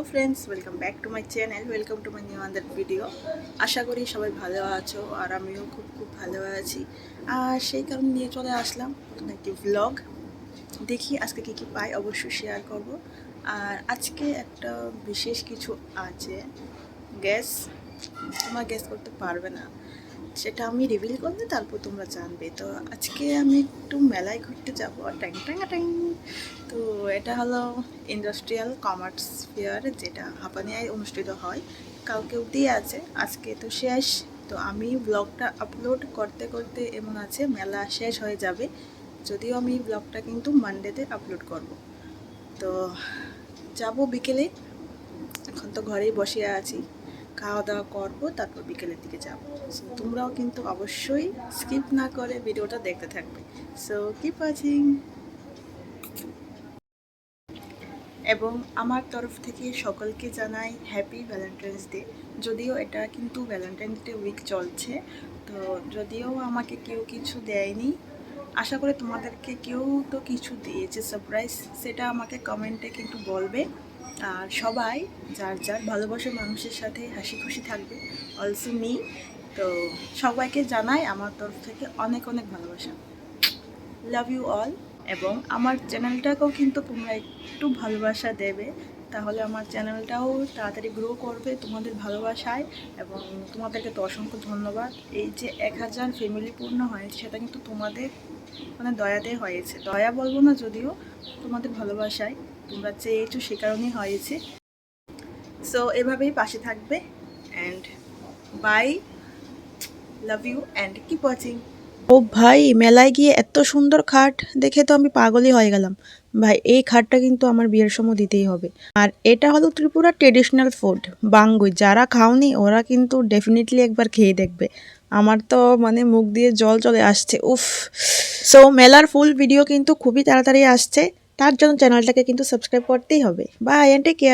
Friends, welcome back to my channel, welcome to my new other video. আশা করি সবাই ভালো আছো আর আমিও খুব খুব ভালো আছি। আর সেই কারণে নিয়ে চলে আসলাম একটি ভ্লগ। দেখি আজকে কী কী পাই, অবশ্যই শেয়ার করব। আর আজকে একটা বিশেষ কিছু আছে, গ্যাস তোমরা গ্যাস করতে পারবে না, সেটা আমি রিভিল করলে তারপর তোমরা জানবে। তো আজকে আমি একটু মেলায় ঘুরতে যাবো, ট্যাং ট্যাং ট্যাং। তো এটা হলো ইন্ডাস্ট্রিয়াল কমার্স ফেয়ার, যেটা হাপানিয়ায় অনুষ্ঠিত হয়। কালকে অবধি আছে, আজকে তো শেষ। তো আমি ব্লগটা আপলোড করতে করতে এমন আছে মেলা শেষ হয়ে যাবে, যদিও আমি ব্লগটা কিন্তু মানডেতে আপলোড করব। তো যাব বিকেলে, এখন তো ঘরেই বসে আছি, খাওয়া দাওয়া করবো, তারপর বিকেলের দিকে যাবো। সো তোমরাও কিন্তু অবশ্যই স্কিপ না করে ভিডিওটা দেখতে থাকবে। So keep watching. এবং আমার তরফ থেকে সকলকে জানাই হ্যাপি ভ্যালেন্টাইন্স ডে। যদিও এটা কিন্তু ভ্যালেন্টাইন্স ডে উইক চলছে, তো যদিও আমাকে কেউ কিছু দেয়নি, আশা করি তোমাদেরকে কেউ তো কিছু দিয়েছে সারপ্রাইজ, সেটা আমাকে কমেন্টে কিন্তু বলবে। আর সবাই যার যার ভালোবাসার মানুষের সাথে হাসি খুশি থাকবে, অলসো মি। তো সবাইকে জানাই আমার তরফ থেকে অনেক অনেক ভালোবাসা, লাভ ইউ অল। এবং আমার চ্যানেলটাকেও কিন্তু তোমরা একটু ভালোবাসা দেবে, তাহলে আমার চ্যানেলটাও তাড়াতাড়ি গ্রো করবে তোমাদের ভালোবাসায়। এবং তোমাদেরকে তো অসংখ্য ধন্যবাদ। এই যে 1000 ফ্যামিলি পূর্ণ হয়েছে, সেটা কিন্তু তোমাদের মানে দয়াতে হয়েছে, দয়া বলবো না যদিও, তোমাদের ভালোবাসায় তোমরা চেয়েছো, সে কারণেই হয়েছে। সো এভাবেই পাশে থাকবে, and bye, love you and keep watching. ও ভাই, মেলায় গিয়ে এত সুন্দর খাট দেখে তো আমি পাগলই হয়ে গেলাম। ভাই, এই খাটটা কিন্তু আমার বিয়ের সময় দিতেই হবে। আর এটা হলো ত্রিপুরা ট্রেডিশনাল ফুড বাঙ্গুই। যারা খাওনি ওরা কিন্তু ডেফিনেটলি একবার খেয়ে দেখবে। আমার তো মানে মুখ দিয়ে জল চলে আসছে, উফ। সো মেলার ফুল ভিডিও কিন্তু খুবই তাড়াতাড়ি আসছে, তার জন্য চ্যানেলটাকে কিন্তু সাবস্ক্রাইব করতেই হবে। Bye and take care.